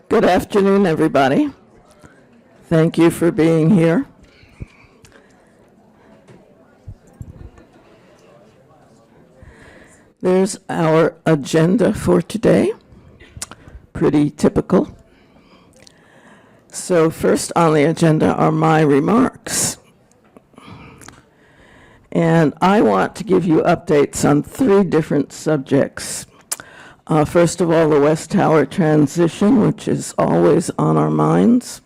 Good afternoon, everybody. Thank you for being here. There's our agenda for today. Pretty typical. So first on the agenda are my remarks. And I want to give you updates on 3 different subjects. First of all, the West Tower transition, which is always on our minds.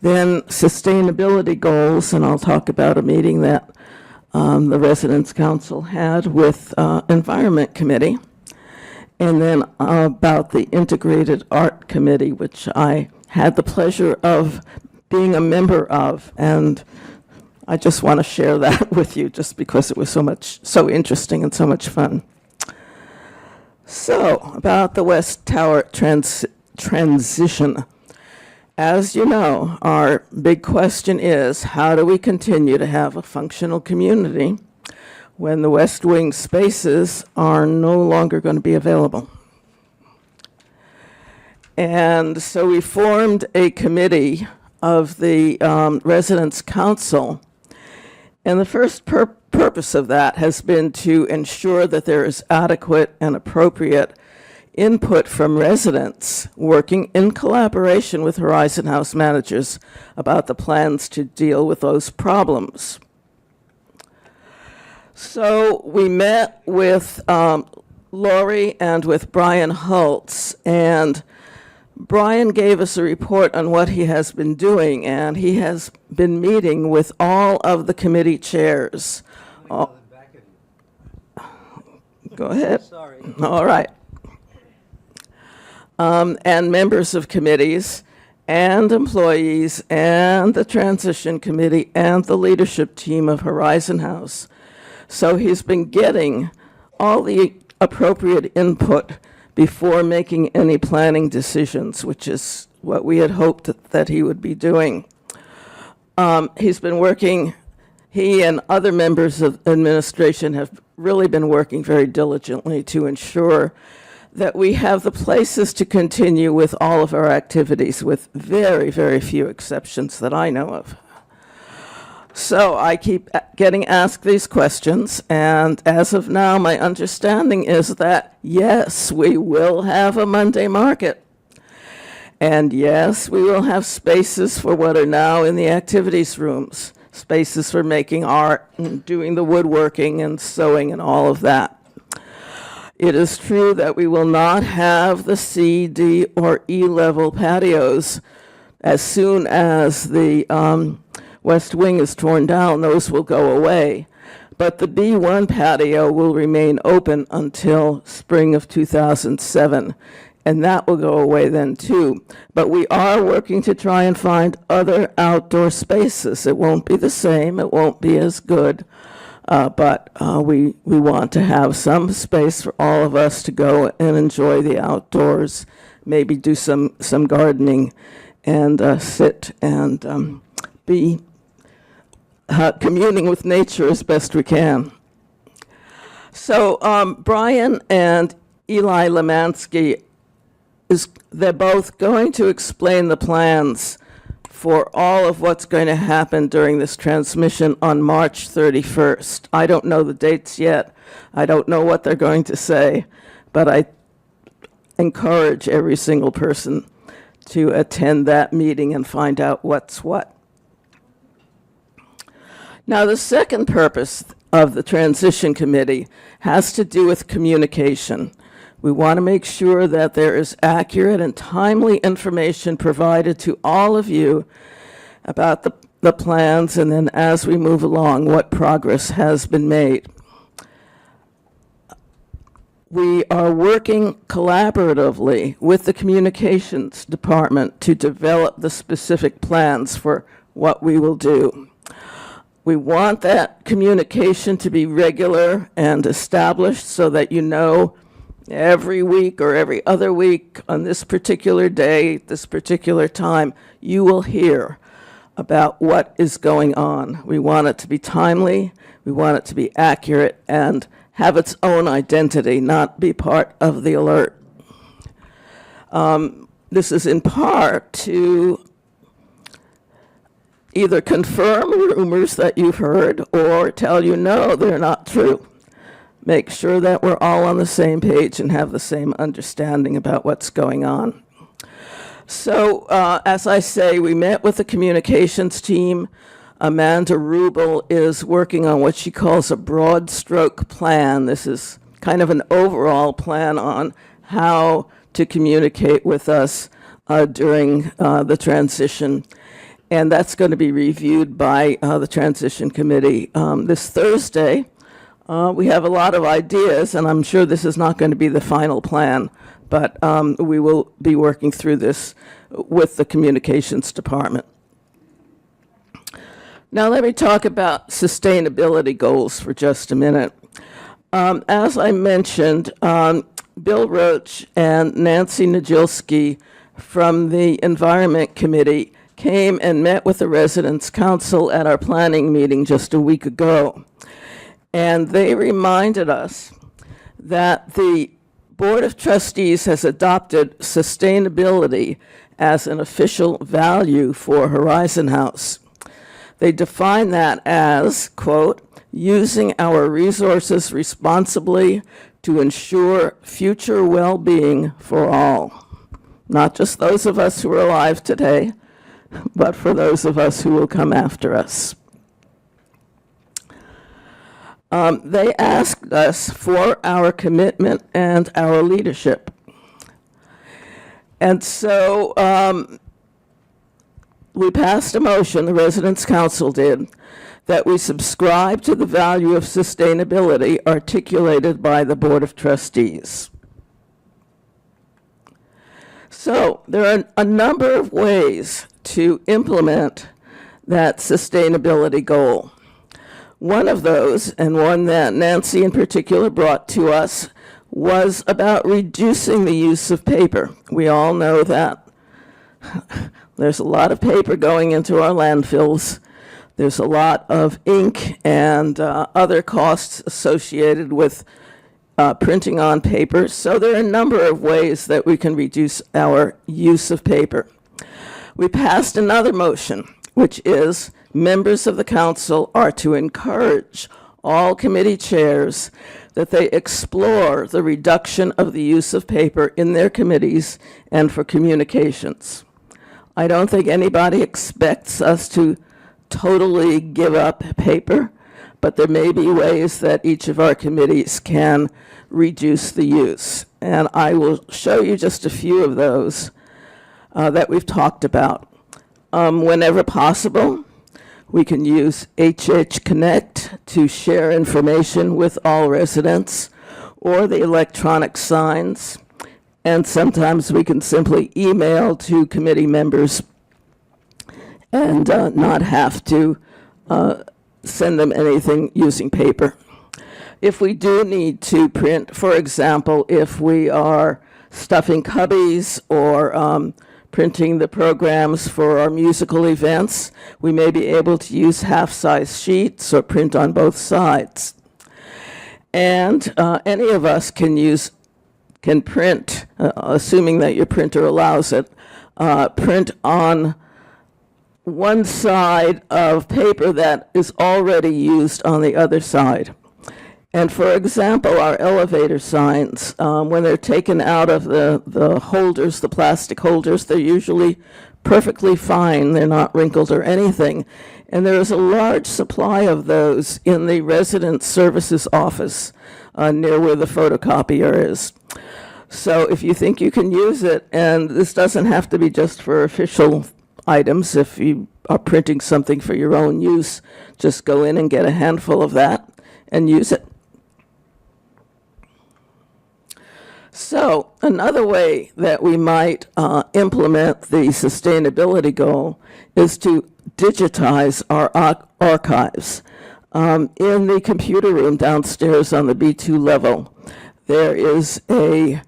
Then sustainability goals, and I'll talk about a meeting that the Residents Council had with Environment Committee. And then about the Integrated Art Committee, which I had the pleasure of being a member of. And I just want to share that with you just because it was so interesting and so much fun. So, about the West Tower transition. As you know, our big question is, how do we continue to have a functional community when the West Wing spaces are no longer going to be available? And so we formed a committee of the Residents Council. And the first purpose of that has been to ensure that there is adequate and appropriate input from residents working in collaboration with Horizon House managers about the plans to deal with those problems. So we met with Lori and with Brian Holtz, and Brian gave us a report on what he has been doing, and he has been meeting with all of the committee chairs. Go ahead. Sorry. All right. And members of committees and employees and the transition committee and the leadership team of Horizon House. So he's been getting all the appropriate input before making any planning decisions, which is what we had hoped that he would be doing. He's been working, he and other members of administration have really been working very diligently to ensure that we have the places to continue with all of our activities, with very, very few exceptions that I know of. So I keep getting asked these questions, and as of now, my understanding is that, yes, we will have a Monday market. And yes, we will have spaces for what are now in the activities rooms, spaces for making art and doing the woodworking and sewing and all of that. It is true that we will not have the C, D, or E level patios. As soon as the West Wing is torn down, those will go away. But the B1 patio will remain open until spring of 2007, and that will go away then too. But we are working to try and find other outdoor spaces. It won't be the same, it won't be as good, but we want to have some space for all of us to go and enjoy the outdoors, maybe do some gardening and sit and be communing with nature as best we can. So Brian and Eli Lemansky, they're both going to explain the plans for all of what's going to happen during this transmission on March 31st. I don't know the dates yet. I don't know what they're going to say, but I encourage every single person to attend that meeting and find out what's what. Now, the second purpose of the Transition Committee has to do with communication. We want to make sure that there is accurate and timely information provided to all of you about the plans, and then as we move along, what progress has been made. We are working collaboratively with the communications department to develop the specific plans for what we will do. We want that communication to be regular and established so that you know every week or every other week on this particular day, this particular time, you will hear about what is going on. We want it to be timely, we want it to be accurate, and have its own identity, not be part of the alert. This is in part to either confirm rumors that you've heard or tell you no, they're not true. Make sure that we're all on the same page and have the same understanding about what's going on. So, as I say, we met with the communications team. Amanda Rubel is working on what she calls a broad stroke plan. This is kind of an overall plan on how to communicate with us during the transition. And that's going to be reviewed by the transition committee this Thursday. We have a lot of ideas, and I'm sure this is not going to be the final plan, but we will be working through this with the communications department. Now let me talk about sustainability goals for just a minute. As I mentioned, Bill Roach and Nancy Najilski from the Environment Committee came and met with the Residents' Council at our planning meeting just a week ago. And they reminded us that the Board of Trustees has adopted sustainability as an official value for Horizon House. They define that as, quote, using our resources responsibly to ensure future well-being for all. Not just those of us who are alive today, but for those of us who will come after us. They asked us for our commitment and our leadership. And so we passed a motion, the Residents' Council did, that we subscribe to the value of sustainability articulated by the Board of Trustees. So there are a number of ways to implement that sustainability goal. One of those, and one that Nancy in particular brought to us, was about reducing the use of paper. We all know that there's a lot of paper going into our landfills. There's a lot of ink and other costs associated with printing on paper. So there are a number of ways that we can reduce our use of paper. We passed another motion, which is members of the council are to encourage all committee chairs that they explore the reduction of the use of paper in their committees and for communications. I don't think anybody expects us to totally give up paper, but there may be ways that each of our committees can reduce the use. And I will show you just a few of those that we've talked about. Whenever possible, we can use HH Connect to share information with all residents, or the electronic signs. And sometimes we can simply email to committee members and not have to send them anything using paper. If we do need to print, for example, if we are stuffing cubbies or printing the programs for our musical events, we may be able to use half-size sheets or print on both sides. And any of us can print, assuming that your printer allows it, print on one side of paper that is already used on the other side. And for example, our elevator signs, when they're taken out of the holders, the plastic holders, they're usually perfectly fine. They're not wrinkled or anything. And there is a large supply of those in the resident services office near where the photocopier is. So if you think you can use it, and this doesn't have to be just for official items, if you are printing something for your own use, just go in and get a handful of that and use it. So another way that we might implement the sustainability goal is to digitize our archives. In the computer room downstairs on the B2 level, there is a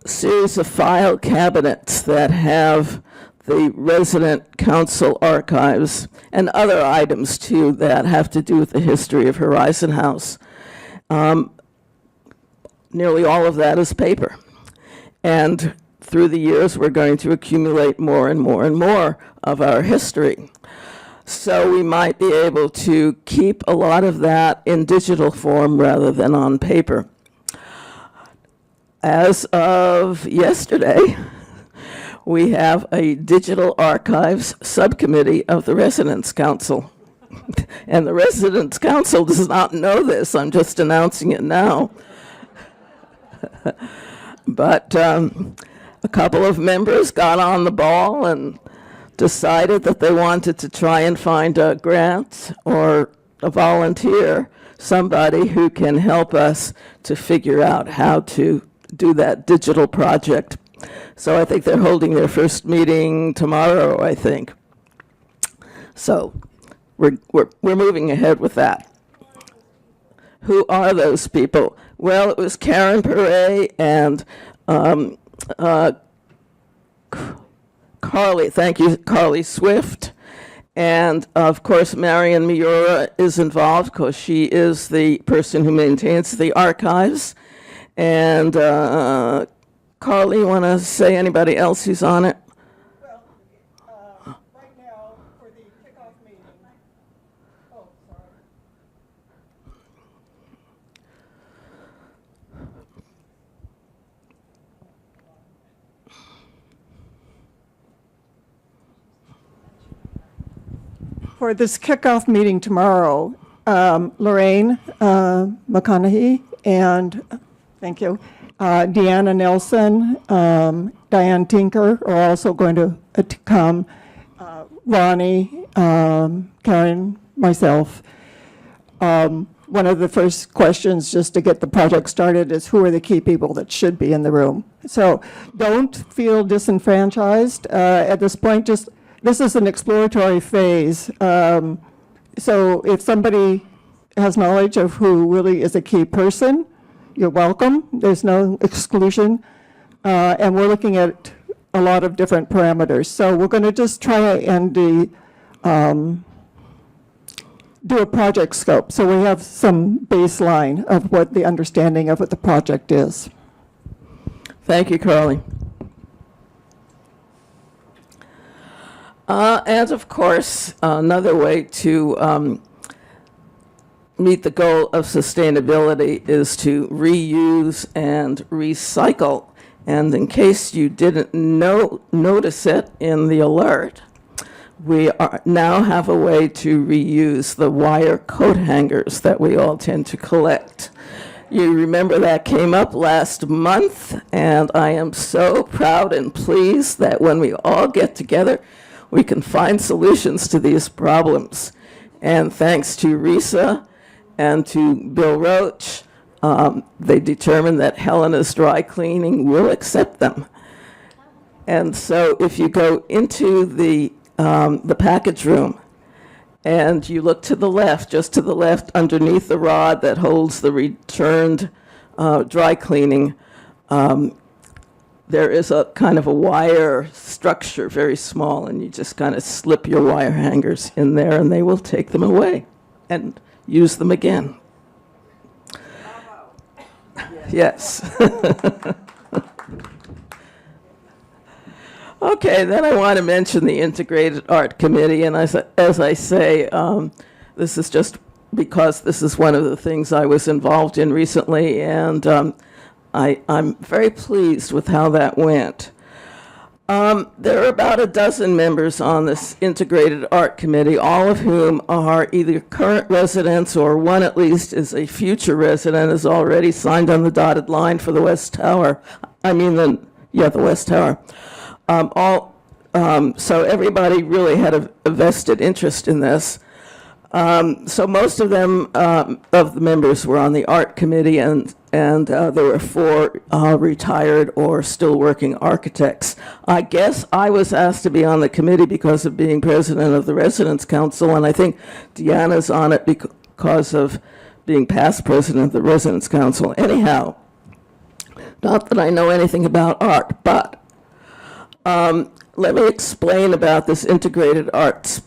series of file cabinets that have the resident council archives and other items too that have to do with the history of Horizon House. Nearly all of that is paper. And through the years, we're going to accumulate more and more and more of our history. So we might be able to keep a lot of that in digital form rather than on paper. As of yesterday, we have a digital archives subcommittee of the Residence Council. And the Residence Council does not know this. I'm just announcing it now. But a couple of members got on the ball and decided that they wanted to try and find a grant or a volunteer, somebody who can help us to figure out how to do that digital project. So I think they're holding their first meeting tomorrow, I think. So we're moving ahead with that. Who are those people? Well, it was Karen Perret and Carly, thank you, Carly Swift. And of course, Marion Miura is involved because she is the person who maintains the archives. And Carly, you want to say anybody else who's on it? Well, right now, for the kickoff meeting, oh, sorry. For this kickoff meeting tomorrow, Lorraine McConaughey and, thank you, Deanna Nelson, Diane Tinker are also going to come, Ronnie, Karen, myself. One of the first questions, just to get the project started, is who are the key people that should be in the room? So don't feel disenfranchised at this point. Just this is an exploratory phase. So if somebody has knowledge of who really is a key person, you're welcome. There's no exclusion. And we're looking at a lot of different parameters. So we're going to just try and do a project scope. So we have some baseline of what the understanding of what the project is. Thank you, Carly. And of course, another way to meet the goal of sustainability is to reuse and recycle. And in case you didn't notice it in the alert, we now have a way to reuse the wire coat hangers that we all tend to collect. You remember that came up last month, and I am so proud and pleased that when we all get together, we can find solutions to these problems. And thanks to Risa and to Bill Roach, they determined that Helena's Dry Cleaning will accept them. And so if you go into the package room and you look to the left, just to the left underneath the rod that holds the returned dry cleaning, there is a kind of a wire structure, very small, and you just kind of slip your wire hangers in there and they will take them away and use them again. Yes. Okay, then I want to mention the Integrated Art Committee, and as I say, this is just because this is one of the things I was involved in recently, and I'm very pleased with how that went. There are about a dozen members on this Integrated Art Committee, all of whom are either current residents or one at least is a future resident, is already signed on the dotted line for the West Tower. The West Tower. So everybody really had a vested interest in this. So most of them, of the members were on the art committee, and there were 4 retired or still working architects. I guess I was asked to be on the committee because of being president of the Residence Council, and I think Deanna's on it because of being past president of the Residence Council. Anyhow, not that I know anything about art, but let me explain about this integrated art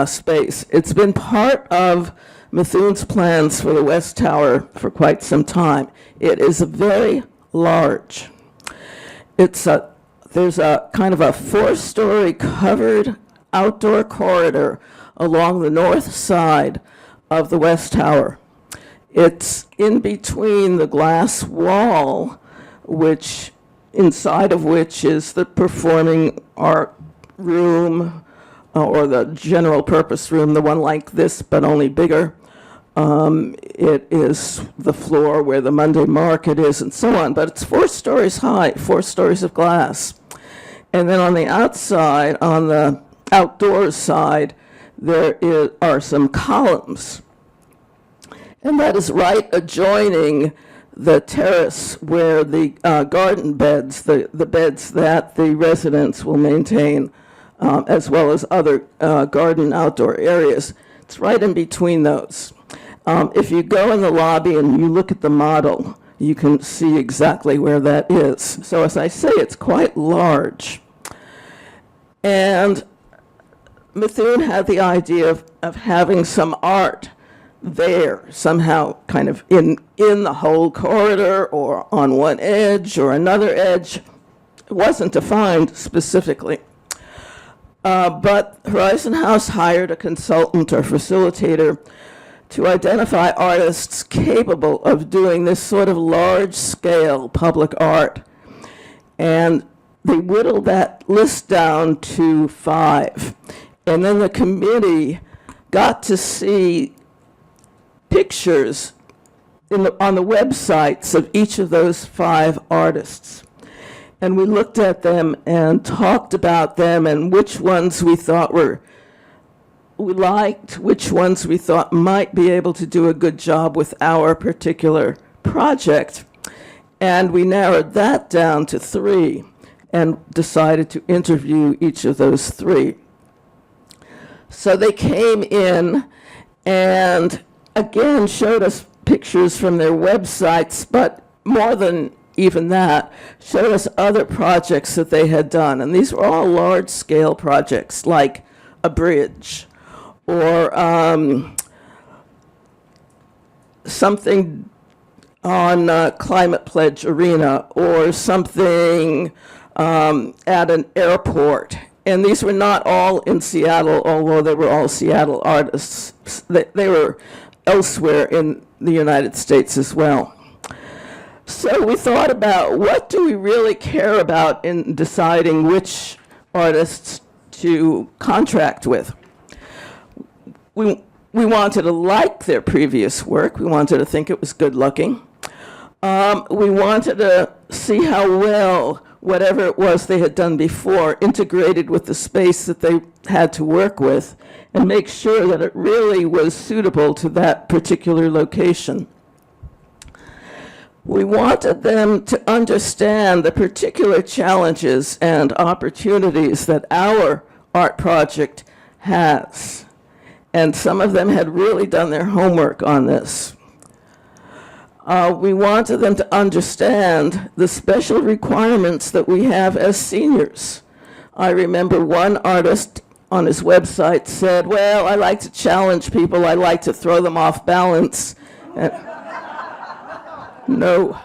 space. It's been part of Methune's plans for the West Tower for quite some time. It is very large. It's there's a kind of a 4-story covered outdoor corridor along the north side of the West Tower. It's in between the glass wall, which inside of which is the performing art room, or the general purpose room, the one like this but only bigger. It is the floor where the Monday market is and so on, but it's 4 stories high, 4 stories of glass. And then on the outside, on the outdoors side, are some columns. And that is right adjoining the terrace where the garden beds, the beds that the residents will maintain, as well as other garden outdoor areas. It's right in between those. If you go in the lobby and you look at the model, you can see exactly where that is. So as I say, it's quite large. And Methuen had the idea of having some art there, somehow kind of in the whole corridor or on one edge or another edge. It wasn't defined specifically. But Horizon House hired a consultant or facilitator to identify artists capable of doing this sort of large-scale public art. And they whittled that list down to 5. And then the committee got to see pictures on the websites of each of those 5 artists. And we looked at them and talked about them and which ones we thought we liked, which ones we thought might be able to do a good job with our particular project. And we narrowed that down to 3 and decided to interview each of those 3. So they came in and again showed us pictures from their websites, but more than even that, showed us other projects that they had done. And these were all large-scale projects, like a bridge, or something on Climate Pledge Arena, or something at an airport. And these were not all in Seattle, although they were all Seattle artists. They were elsewhere in the United States as well. So we thought about, what do we really care about in deciding which artists to contract with? We wanted to like their previous work. We wanted to think it was good-looking. We wanted to see how well whatever it was they had done before integrated with the space that they had to work with, and make sure that it really was suitable to that particular location. We wanted them to understand the particular challenges and opportunities that our art project has. And some of them had really done their homework on this. We wanted them to understand the special requirements that we have as seniors. I remember one artist on his website said, well, I like to challenge people, I like to throw them off balance. And no.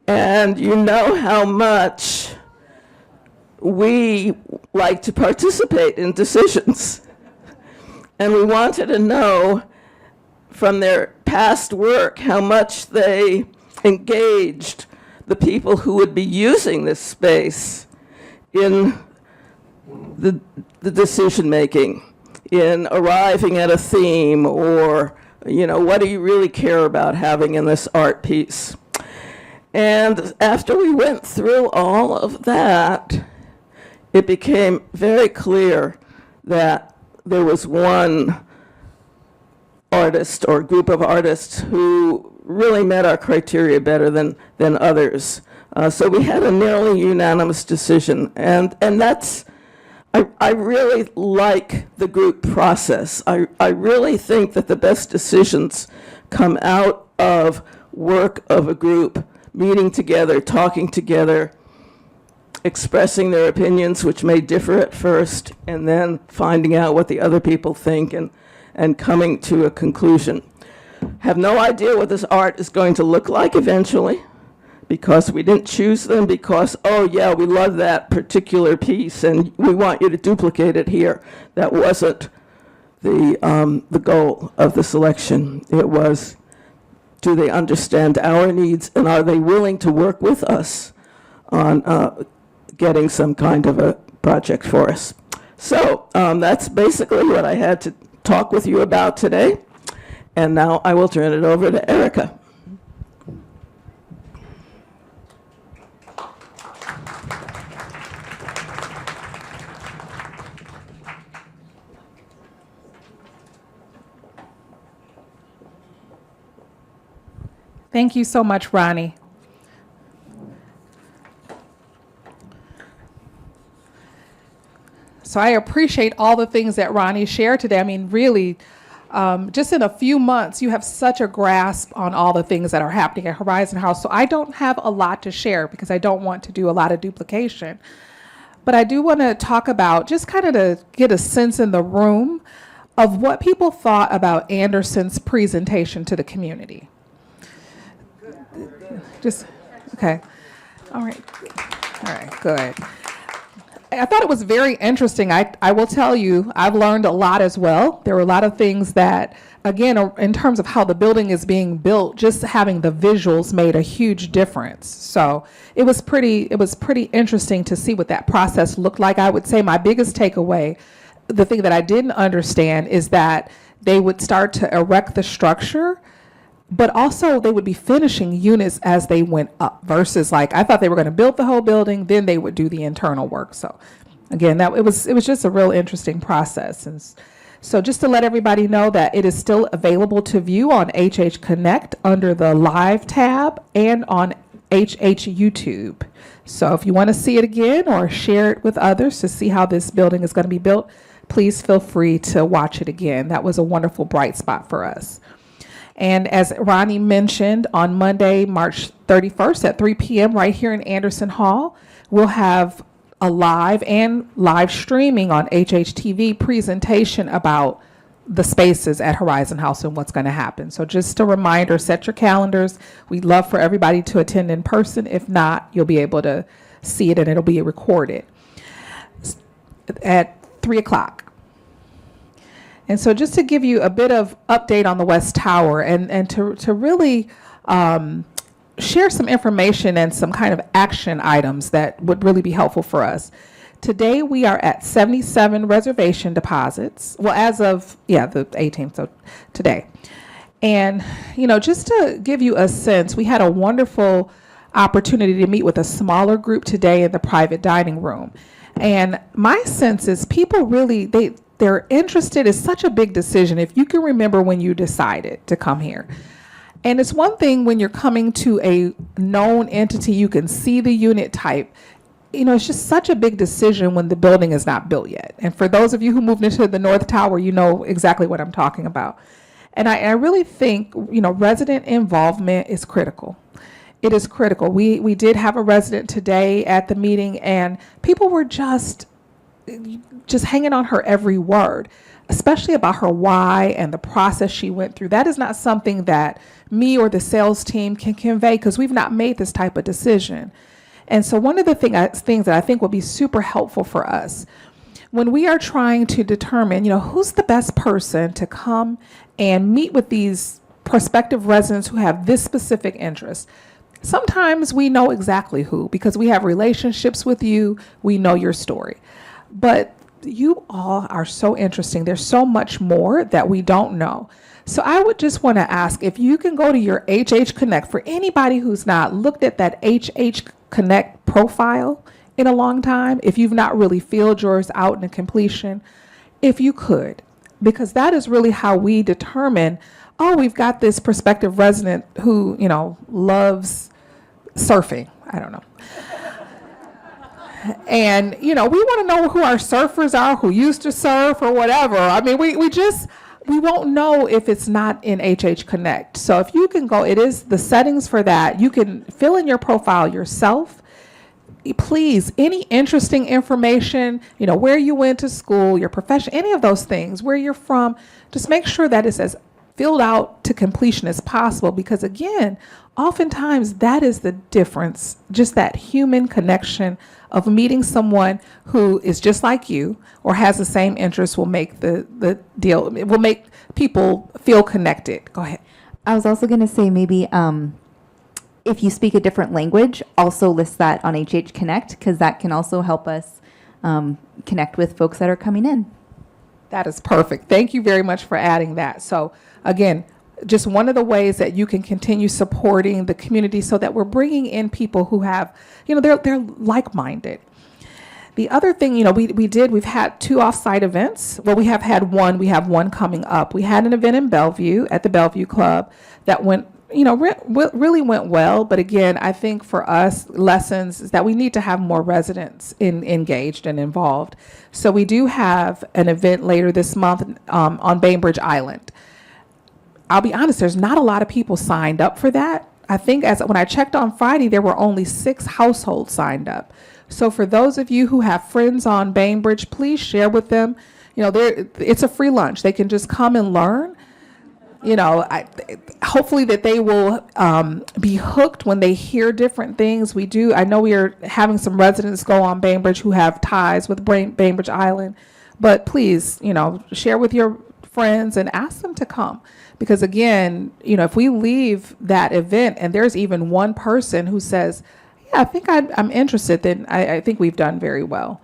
And you know how much we like to participate in decisions. And we wanted to know from their past work how much they engaged the people who would be using this space in the decision-making, in arriving at a theme, or, what do you really care about having in this art piece? And after we went through all of that, it became very clear that there was one artist or group of artists who really met our criteria better than others. So we had a nearly unanimous decision. And that's, I really like the group process. I really think that the best decisions come out of work of a group, meeting together, talking together, expressing their opinions, which may differ at first, and then finding out what the other people think and coming to a conclusion. have no idea what this art is going to look like eventually, because we didn't choose them because, oh yeah, we love that particular piece and we want you to duplicate it here. That wasn't the goal of the selection. It was, do they understand our needs, and are they willing to work with us on getting some kind of a project for us? So that's basically what I had to talk with you about today. And now I will turn it over to Erica. Thank you so much, Ronnie. So I appreciate all the things that Ronnie shared today. I mean, really, just in a few months, you have such a grasp on all the things that are happening at Horizon House. So I don't have a lot to share because I don't want to do a lot of duplication. But I do want to talk about, just kind of to get a sense in the room of what people thought about Anderson's presentation to the community. Just, okay. All right, good. I thought it was very interesting. I will tell you, I've learned a lot as well. There were a lot of things that, again, in terms of how the building is being built, just having the visuals made a huge difference. So it was pretty interesting to see what that process looked like. I would say my biggest takeaway, the thing that I didn't understand, is that they would start to erect the structure, but also they would be finishing units as they went up, versus like, I thought they were going to build the whole building, then they would do the internal work. So again, it was just a real interesting process. And so just to let everybody know that it is still available to view on HH Connect under the Live tab and on HH YouTube. So if you want to see it again or share it with others to see how this building is going to be built, please feel free to watch it again. That was a wonderful bright spot for us. And as Ronnie mentioned, on Monday, March 31st at 3 p.m. right here in Anderson Hall, we'll have a live streaming on HHTV presentation about the spaces at Horizon House and what's going to happen. So just a reminder, set your calendars. We'd love for everybody to attend in person. If not, you'll be able to see it and it'll be recorded at 3 o'clock. And so just to give you a bit of update on the West Tower and to really share some information and some kind of action items that would really be helpful for us. Today we are at 77 reservation deposits. Well, as of, the 18th, so today. And, just to give you a sense, we had a wonderful opportunity to meet with a smaller group today in the private dining room. And my sense is people really, they're interested. It's such a big decision. If you can remember when you decided to come here. And it's one thing when you're coming to a known entity, you can see the unit type. It's just such a big decision when the building is not built yet. And for those of you who moved into the North Tower, you know exactly what I'm talking about. And I really think, resident involvement is critical. It is critical. We did have a resident today at the meeting, and people were just hanging on her every word, especially about her why and the process she went through. That is not something that me or the sales team can convey because we've not made this type of decision. And so one of the things that I think will be super helpful for us when we are trying to determine, who's the best person to come and meet with these prospective residents who have this specific interest. Sometimes we know exactly who because we have relationships with you. We know your story. But you all are so interesting. There's so much more that we don't know. So I would just want to ask if you can go to your HH Connect, for anybody who's not looked at that HH Connect profile in a long time, if you've not really filled yours out in completion, if you could, because that is really how we determine, we've got this prospective resident who, loves surfing. I don't know. And, we want to know who our surfers are, who used to surf or whatever. I mean, we won't know if it's not in HH Connect. So if you can go, it is the settings for that. You can fill in your profile yourself. Please, any interesting information, where you went to school, your profession, any of those things, where you're from, just make sure that it's as filled out to completion as possible, because again, oftentimes that is the difference, just that human connection of meeting someone who is just like you or has the same interests will make the deal, it will make people feel connected. Go ahead. I was also going to say maybe if you speak a different language, also list that on HH Connect, because that can also help us connect with folks that are coming in. That is perfect. Thank you very much for adding that. So again, just one of the ways that you can continue supporting the community so that we're bringing in people who have, they're like-minded. The other thing, we've had 2 off-site events. Well, we have had one. We have one coming up. We had an event in Bellevue at the Bellevue Club that went, really went well. But again, I think for us, lessons is that we need to have more residents engaged and involved. So we do have an event later this month on Bainbridge Island. I'll be honest, there's not a lot of people signed up for that. I think when I checked on Friday, there were only 6 households signed up. So for those of you who have friends on Bainbridge, please share with them. It's a free lunch. They can just come and learn. Hopefully that they will be hooked when they hear different things. I know we are having some residents go on Bainbridge who have ties with Bainbridge Island. But please, share with your friends and ask them to come. Because again, if we leave that event and there's even one person who says, yeah, I think I'm interested, then I think we've done very well.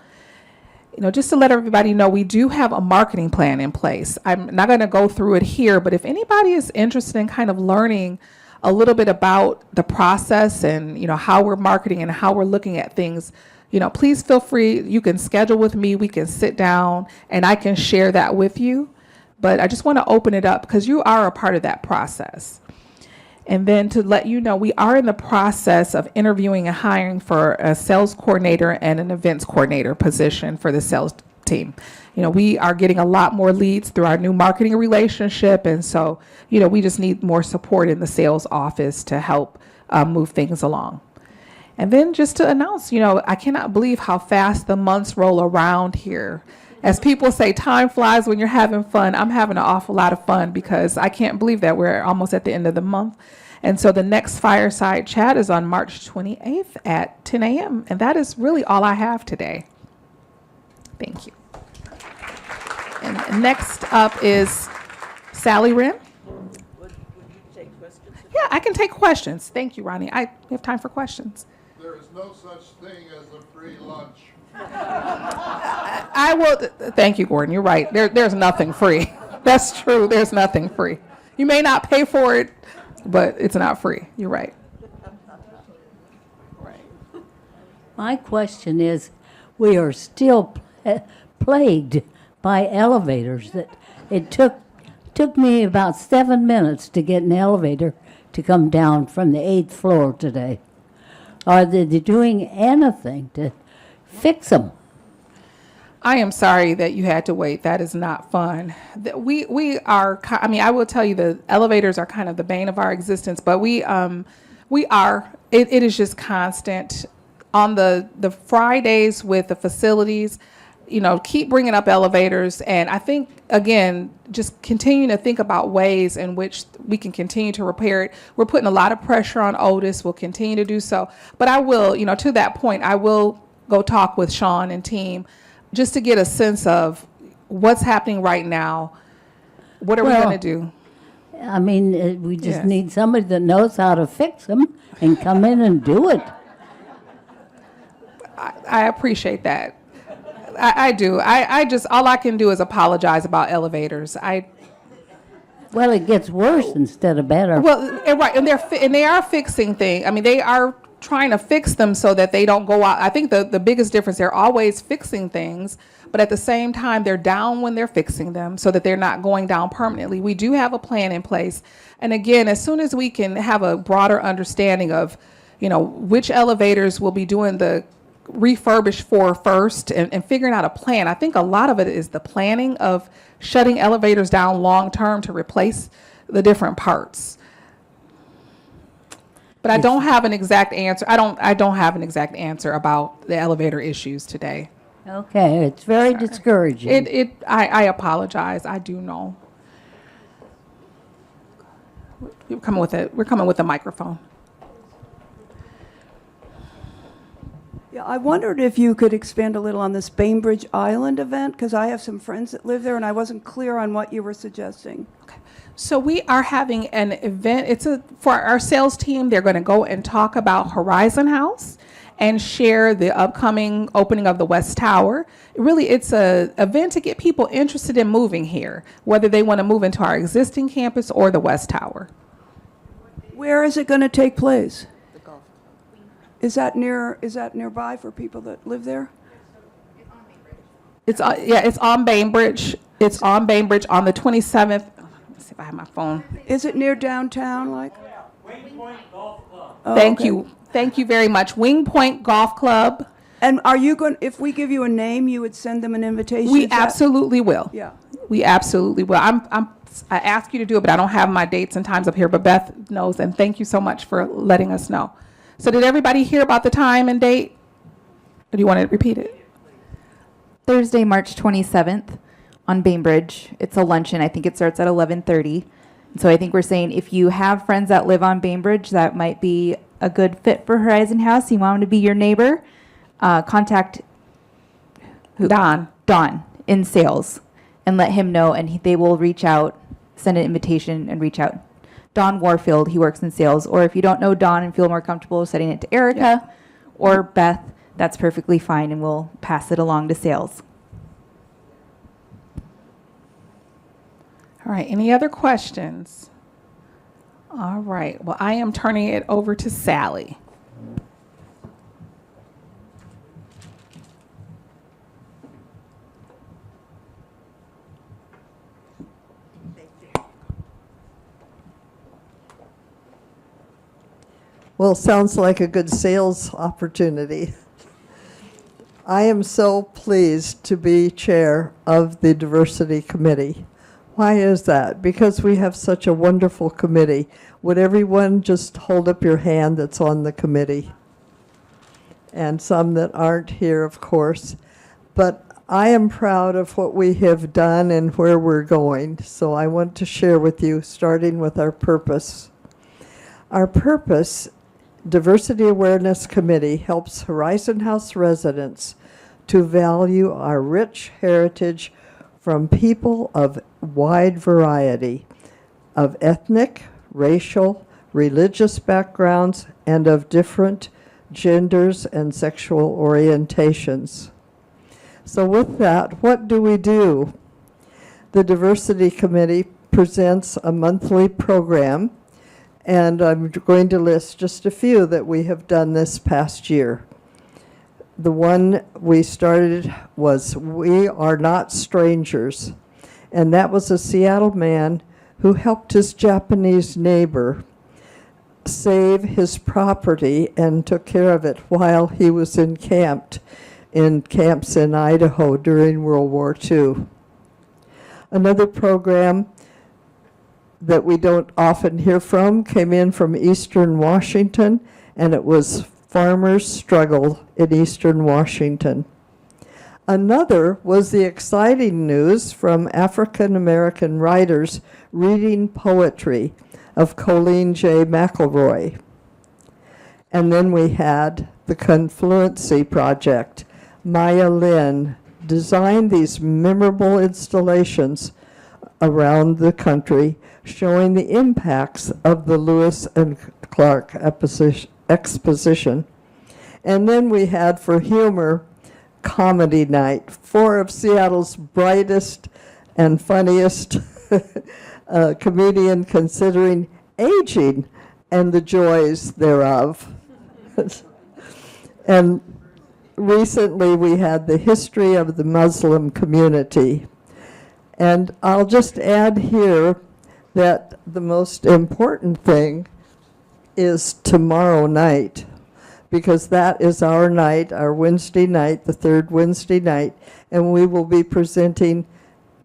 Just to let everybody know, we do have a marketing plan in place. I'm not going to go through it here, but if anybody is interested in kind of learning a little bit about the process and, how we're marketing and how we're looking at things, please feel free. You can schedule with me. We can sit down and I can share that with you. But I just want to open it up because you are a part of that process. And then to let you know, we are in the process of interviewing and hiring for a sales coordinator and an events coordinator position for the sales team. We are getting a lot more leads through our new marketing relationship. And so, we just need more support in the sales office to help move things along. And then just to announce, I cannot believe how fast the months roll around here. As people say, time flies when you're having fun. I'm having an awful lot of fun because I can't believe that we're almost at the end of the month. And so the next fireside chat is on March 28th at 10 a.m. And that is really all I have today. Thank you. And next up is Sally Renn. Would you take questions? Yeah, I can take questions. Thank you, Ronnie. We have time for questions. There is no such thing as a free lunch. I will. Thank you, Gordon. You're right. There's nothing free. That's true. There's nothing free. You may not pay for it, but it's not free. You're right. My question is, we are still plagued by elevators. That it took me about 7 minutes to get an elevator to come down from the 8th floor today. Are they doing anything to fix them? I am sorry that you had to wait. That is not fun. We are. I will tell you, the elevators are kind of the bane of our existence. But we are. It is just constant. On the Fridays with the facilities, keep bringing up elevators. And I think, again, just continuing to think about ways in which we can continue to repair it. We're putting a lot of pressure on Otis. We'll continue to do so. But I will, to that point, I will go talk with Sean and team just to get a sense of what's happening right now. What are we going to do? I mean, we just Yes. need somebody that knows how to fix them and come in and do it. I appreciate that. I do. I just, all I can do is apologize about elevators. Well, it gets worse instead of better. Well, right, and they are fixing things. I mean, they are trying to fix them so that they don't go out. I think the biggest difference, they're always fixing things, but at the same time, they're down when they're fixing them so that they're not going down permanently. We do have a plan in place. And again, as soon as we can have a broader understanding of, which elevators will be doing the refurbish for first and figuring out a plan. I think a lot of it is the planning of shutting elevators down long term to replace the different parts. But I don't have an exact answer. I don't have an exact answer about the elevator issues today. Okay, it's very discouraging. I apologize. I do know. We're coming with a microphone. Yeah, I wondered if you could expand a little on this Bainbridge Island event, because I have some friends that live there, and I wasn't clear on what you were suggesting. So we are having an event. For our sales team. They're going to go and talk about Horizon House and share the upcoming opening of the West Tower. Really, it's a event to get people interested in moving here, whether they want to move into our existing campus or the West Tower. Where is it going to take place? Is that nearby for people that live there? It's on Bainbridge. It's on Bainbridge on the 27th. Let me see if I have my phone. Is it near downtown, like? Oh, Thank okay. you. Thank you very much. Wing Point Golf Club. And are you going, if we give you a name, you would send them an invitation? We Is that- absolutely will. Yeah. We absolutely will. I asked you to do it, but I don't have my dates and times up here, but Beth knows, and thank you so much for letting us know. So did everybody hear about the time and date? Or do you want to repeat it? Thursday, March 27th on Bainbridge. It's a luncheon. I think it starts at 11:30. So I think we're saying if you have friends that live on Bainbridge, that might be a good fit for Horizon House. You want them to be your neighbor, contact Don. Don in sales and let him know, and they will reach out, send an invitation and reach out. Don Warfield, he works in sales. Or if you don't know Don and feel more comfortable setting it to Erica or Beth, that's perfectly fine, and we'll pass it along to sales. All right, any other questions? All right, well, I am turning it over to Sally. Well, sounds like a good sales opportunity. I am so pleased to be chair of the Diversity Committee. Why is that? Because we have such a wonderful committee. Would everyone just hold up your hand that's on the committee? And some that aren't here, of course. But I am proud of what we have done and where we're going. So I want to share with you, starting with our purpose. Our purpose, Diversity Awareness Committee, helps Horizon House residents to value our rich heritage from people of wide variety of ethnic, racial, religious backgrounds, and of different genders and sexual orientations. So with that, what do we do? The Diversity Committee presents a monthly program, and I'm going to list just a few that we have done this past year. The one we started was We Are Not Strangers, and that was a Seattle man who helped his Japanese neighbor save his property and took care of it while he was encamped in camps in Idaho during World War II. Another program that we don't often hear from came in from Eastern Washington, and it was Farmers' Struggle in Eastern Washington. Another was the exciting news from African American writers reading poetry of Colleen J. McElroy. And then we had the Confluency Project. Maya Lin designed these memorable installations around the country showing the impacts of the Lewis and Clark exposition. And then we had, for humor, Comedy Night, 4 of Seattle's brightest and funniest comedian considering aging and the joys thereof. And recently we had the history of the Muslim community. And I'll just add here that the most important thing is tomorrow night, because that is our night, our Wednesday night, the third Wednesday night, and we will be presenting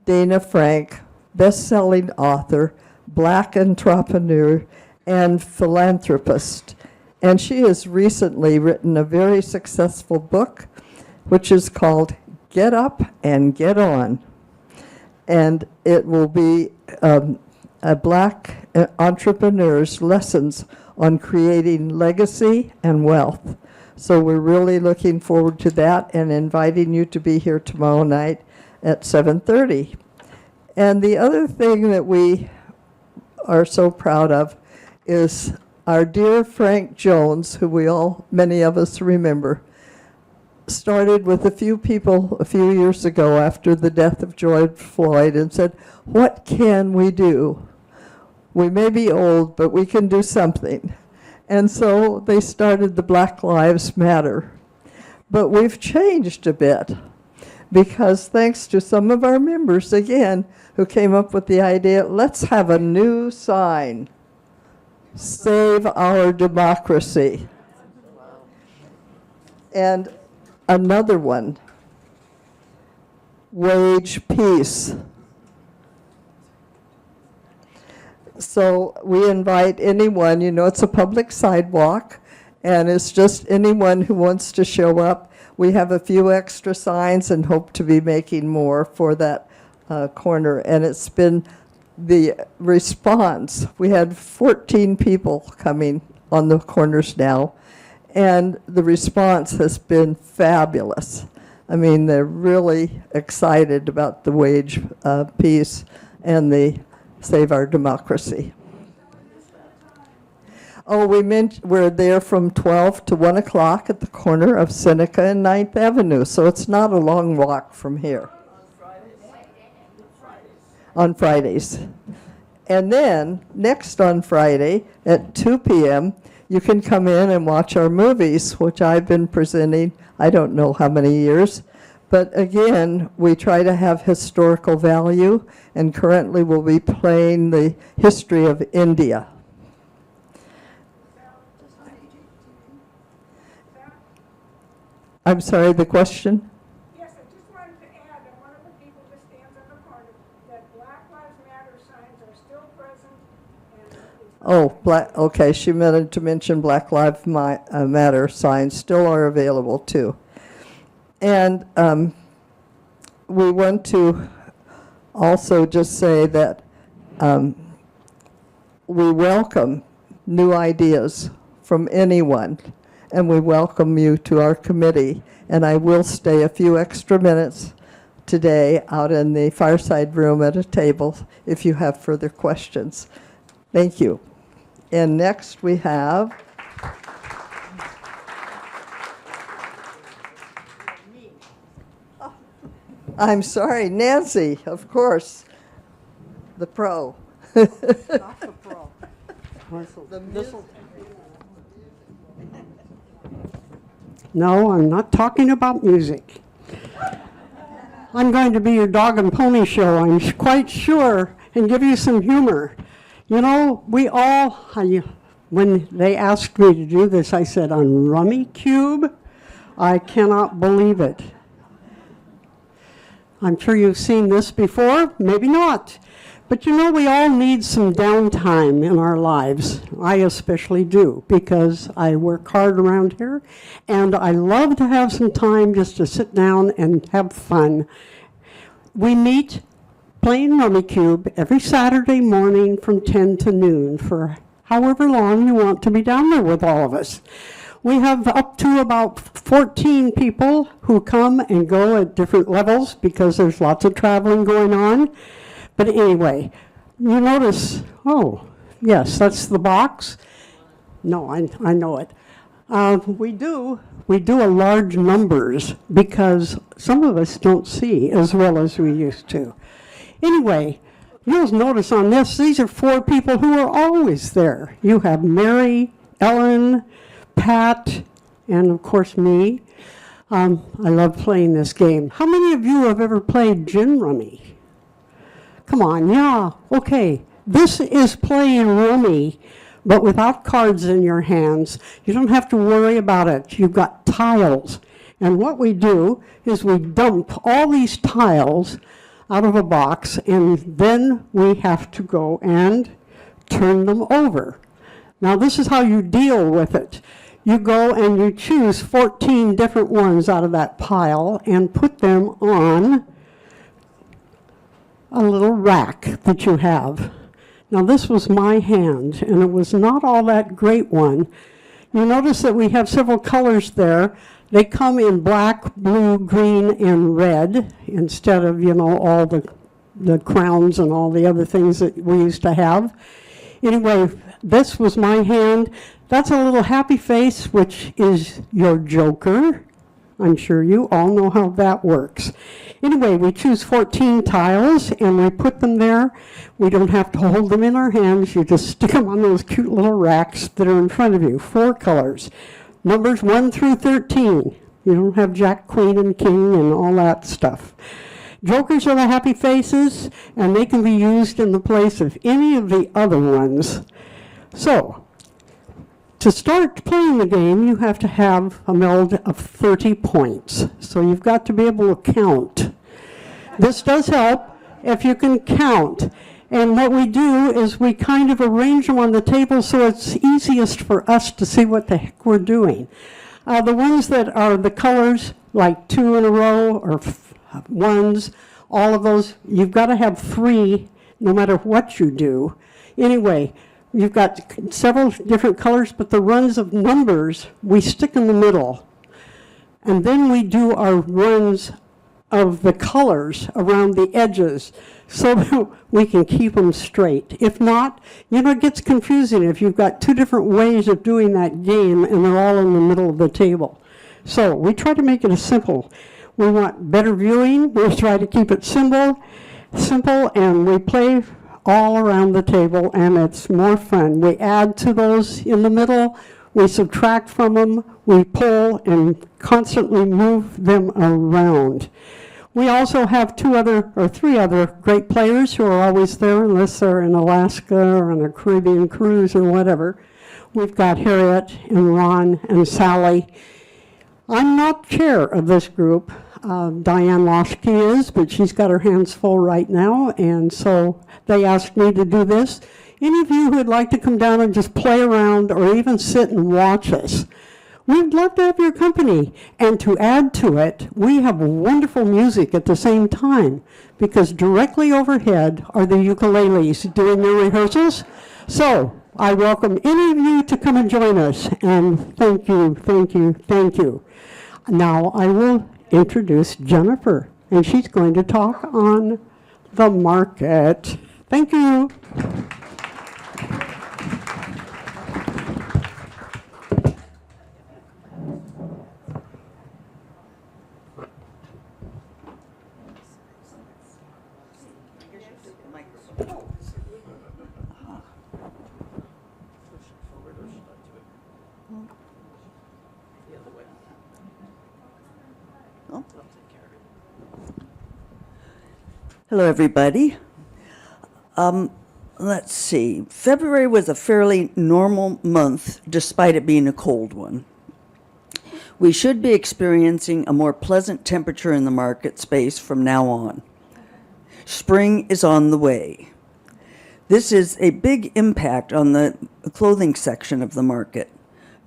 Dana Frank, best-selling author, Black entrepreneur, and philanthropist. And she has recently written a very successful book, which is called Get Up and Get On. And it will be Black entrepreneurs lessons on creating legacy and wealth. So we're really looking forward to that and inviting you to be here tomorrow night at 7:30. And the other thing that we are so proud of is our dear Frank Jones, who many of us remember, started with a few people a few years ago after the death of George Floyd and said, what can we do? We may be old, but we can do something. And so they started the Black Lives Matter. But we've changed a bit because thanks to some of our members, again, who came up with the idea, let's have a new sign. Save our democracy. And another one, wage peace. So we invite anyone, it's a public sidewalk, and it's just anyone who wants to show up. We have a few extra signs and hope to be making more for that corner. And it's been the response. We had 14 people coming on the corners now, and the response has been fabulous. I mean, they're really excited about the wage piece and the Save Our Democracy. Oh, we're there from 12 to 1 o'clock at the corner of Seneca and 9th Avenue, so it's not a long walk from here. On Fridays. And then, next on Friday at 2 p.m., you can come in and watch our movies, which I've been presenting, I don't know how many years. But again, we try to have historical value, and currently we'll be playing the history of India. I'm sorry, the question? Yes, I just wanted to add that one of the people that stands on the corner, that Black Lives Matter signs are still present. And Okay, she meant to mention Black Lives Matter signs still are available too. And we want to also just say that we welcome new ideas from anyone, and we welcome you to our committee. And I will stay a few extra minutes today out in the fireside room at a table if you have further questions. Thank you. And next we have I'm sorry, Nancy, of course, the pro. Not the pro. No, I'm not talking about music. I'm going to be your dog and pony show, I'm quite sure, and give you some humor. We all, when they asked me to do this, I said, on Rummikub, I cannot believe it. I'm sure you've seen this before, maybe not. But we all need some downtime in our lives. I especially do, because I work hard around here, and I love to have some time just to sit down and have fun. We meet playing Rummikub every Saturday morning from 10 to noon for however long you want to be down there with all of us. We have up to about 14 people who come and go at different levels because there's lots of traveling going on. But anyway, you notice, yes, that's the box. No, I know it. We do a large numbers because some of us don't see as well as we used to. Anyway, you'll notice on this, these are 4 people who are always there. You have Mary, Ellen, Pat, and of course me. I love playing this game. How many of you have ever played Gin Rummy? Come on, yeah, okay. This is playing Rummy, but without cards in your hands. You don't have to worry about it. You've got tiles. And what we do is we dump all these tiles out of a box, and then we have to go and turn them over. Now, this is how you deal with it. You go and you choose 14 different ones out of that pile and put them on a little rack that you have. Now, this was my hand, and it was not all that great one. You notice that we have several colors there. They come in black, blue, green, and red instead of, all the crowns and all the other things that we used to have. Anyway, this was my hand. That's a little happy face, which is your joker. I'm sure you all know how that works. Anyway, we choose 14 tiles and we put them there. We don't have to hold them in our hands. You just stick them on those cute little racks that are in front of you. 4 colors. Numbers 1 through 13. You don't have Jack, Queen, and King and all that stuff. Jokers are the happy faces, and they can be used in the place of any of the other ones. So, to start playing the game, you have to have a meld of 30 points. So you've got to be able to count. This does help if you can count. And what we do is we kind of arrange them on the table so it's easiest for us to see what the heck we're doing. The ones that are the colors, like 2 in a row or ones, all of those, you've got to have 3 no matter what you do. Anyway, you've got several different colors, but the runs of numbers, we stick in the middle. And then we do our runs of the colors around the edges so that we can keep them straight. If not, it gets confusing if you've got 2 different ways of doing that game and they're all in the middle of the table. So we try to make it as simple. We want better viewing. We try to keep it simple, and we play all around the table, and it's more fun. We add to those in the middle, we subtract from them, we pull and constantly move them around. We also have 3 other great players who are always there unless they're in Alaska or on a Caribbean cruise or whatever. We've got Harriet and Ron and Sally. I'm not chair of this group. Diane Loschke is, but she's got her hands full right now, and so they asked me to do this. Any of you who would like to come down and just play around or even sit and watch us, we'd love to have your company. And to add to it, we have wonderful music at the same time, because directly overhead are the ukuleles doing their rehearsals. So I welcome any of you to come and join us, and thank you, thank you, thank you. Now I will introduce Jennifer, and she's going to talk on the market. Thank you. Hello, everybody. Let's see. February was a fairly normal month, despite it being a cold one. We should be experiencing a more pleasant temperature in the market space from now on. Spring is on the way. This is a big impact on the clothing section of the market.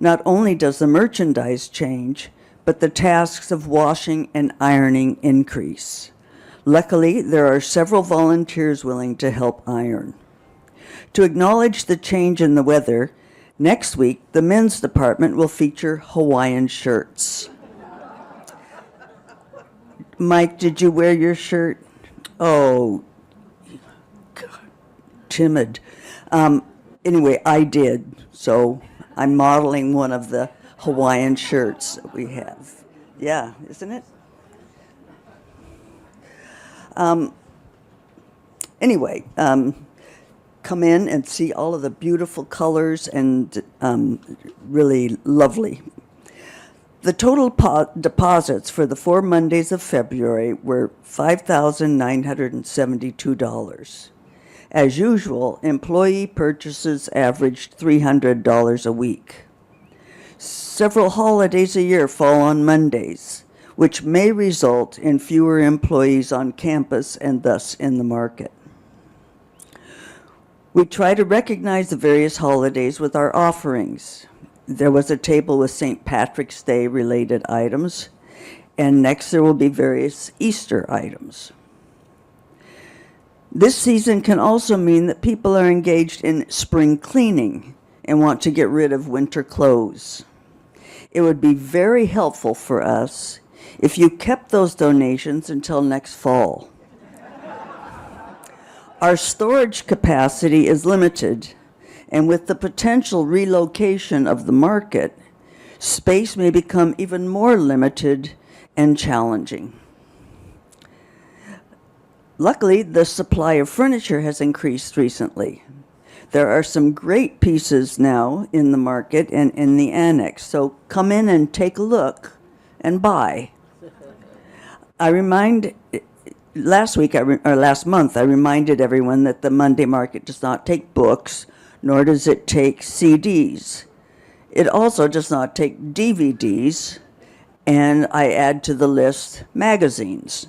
Not only does the merchandise change, but the tasks of washing and ironing increase. Luckily, there are several volunteers willing to help iron. To acknowledge the change in the weather, next week, the men's department will feature Hawaiian shirts. Mike, did you wear your shirt? Oh, God, timid. Anyway, I did, so I'm modeling one of the Hawaiian shirts that we have. Yeah, isn't it? Anyway, come in and see all of the beautiful colors and really lovely. The total deposits for the 4 Mondays of February were $5,972. As usual, employee purchases averaged $300 a week. Several holidays a year fall on Mondays, which may result in fewer employees on campus and thus in the market. We try to recognize the various holidays with our offerings. There was a table with St. Patrick's Day related items, and next there will be various Easter items. This season can also mean that people are engaged in spring cleaning and want to get rid of winter clothes. It would be very helpful for us if you kept those donations until next fall. Our storage capacity is limited, and with the potential relocation of the market, space may become even more limited and challenging. Luckily, the supply of furniture has increased recently. There are some great pieces now in the market and in the annex, so come in and take a look and buy. Last month, I reminded everyone that the Monday market does not take books, nor does it take CDs. It also does not take DVDs, and I add to the list magazines.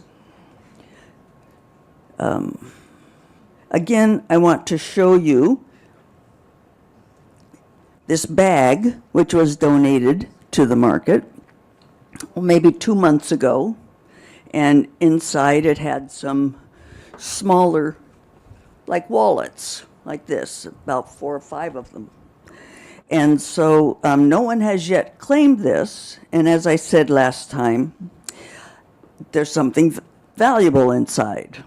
Again, I want to show you this bag, which was donated to the market maybe 2 months ago. And inside it had some smaller, like wallets, like this, about 4 or 5 of them. And so no one has yet claimed this. And as I said last time, there's something valuable inside.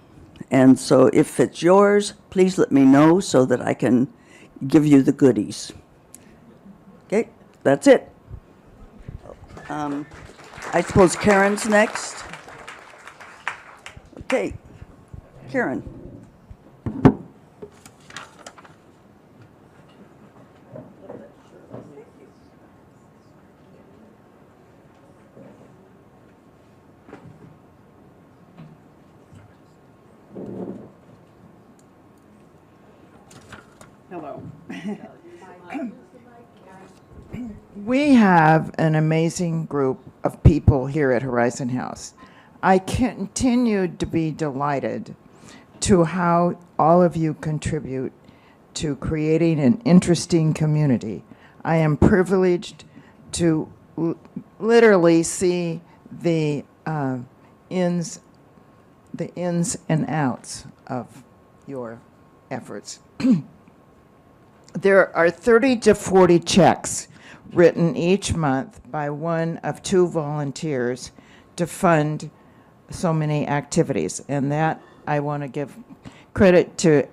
And so if it's yours, please let me know so that I can give you the goodies. Okay, that's it. I suppose Karen's next. Okay, Karen. Hello. We have an amazing group of people here at Horizon House. I continue to be delighted to how all of you contribute to creating an interesting community. I am privileged to literally see the ins and outs of your efforts. There are 30 to 40 checks written each month by one of 2 volunteers to fund so many activities. And that I want to give credit to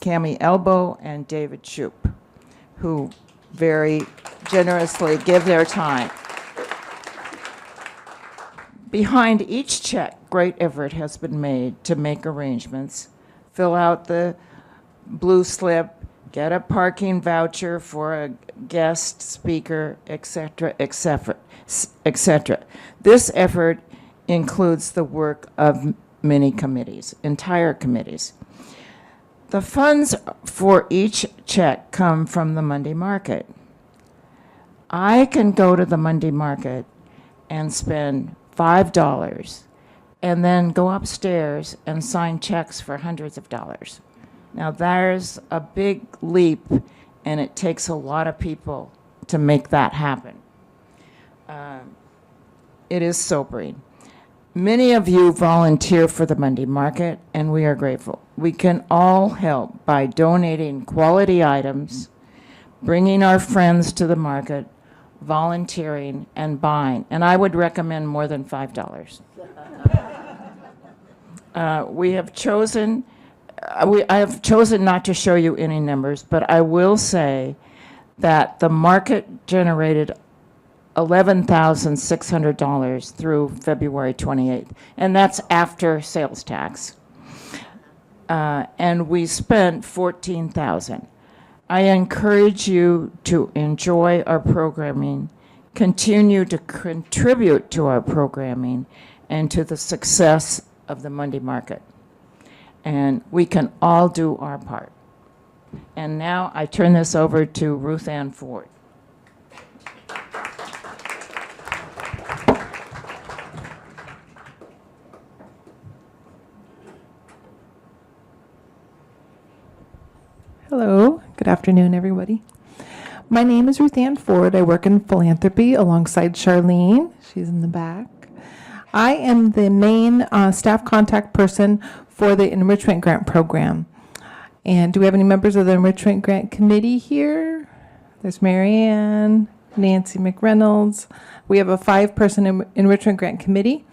Cami Elbow and David Shoup, who very generously give their time. Behind each check, great effort has been made to make arrangements, fill out the blue slip, get a parking voucher for a guest speaker, etc., etc., etc. This effort includes the work of many committees, entire committees. The funds for each check come from the Monday market. I can go to the Monday market and spend $5 and then go upstairs and sign checks for hundreds of dollars. Now, there's a big leap, and it takes a lot of people to make that happen. It is sobering. Many of you volunteer for the Monday market, and we are grateful. We can all help by donating quality items, bringing our friends to the market, volunteering, and buying. And I would recommend more than $5. We have chosen... I have chosen not to show you any numbers, but I will say that the market generated $11,600 through February 28th, and that's after sales tax. And we spent $14,000. I encourage you to enjoy our programming, continue to contribute to our programming, and to the success of the Monday market. And we can all do our part. And now I turn this over to Ruth Ann Ford. Hello, good afternoon, everybody. My name is Ruth Ann Ford. I work in philanthropy alongside Charlene. She's in the back. I am the main staff contact person for the Enrichment Grant Program. And do we have any members of the Enrichment Grant Committee here? There's Marianne, Nancy McReynolds. We have a 5-person Enrichment Grant Committee.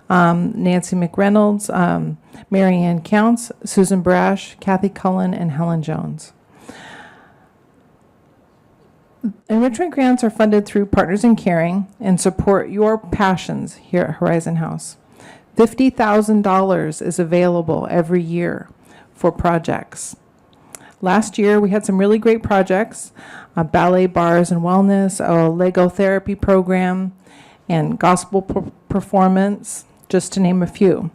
Nancy McReynolds, Marianne Counts, Susan Brash, Kathy Cullen, and Helen Jones. Enrichment grants are funded through Partners in Caring and support your passions here at Horizon House. $50,000 is available every year for projects. Last year, we had some really great projects, ballet bars and wellness, a Lego therapy program, and gospel performance, just to name a few.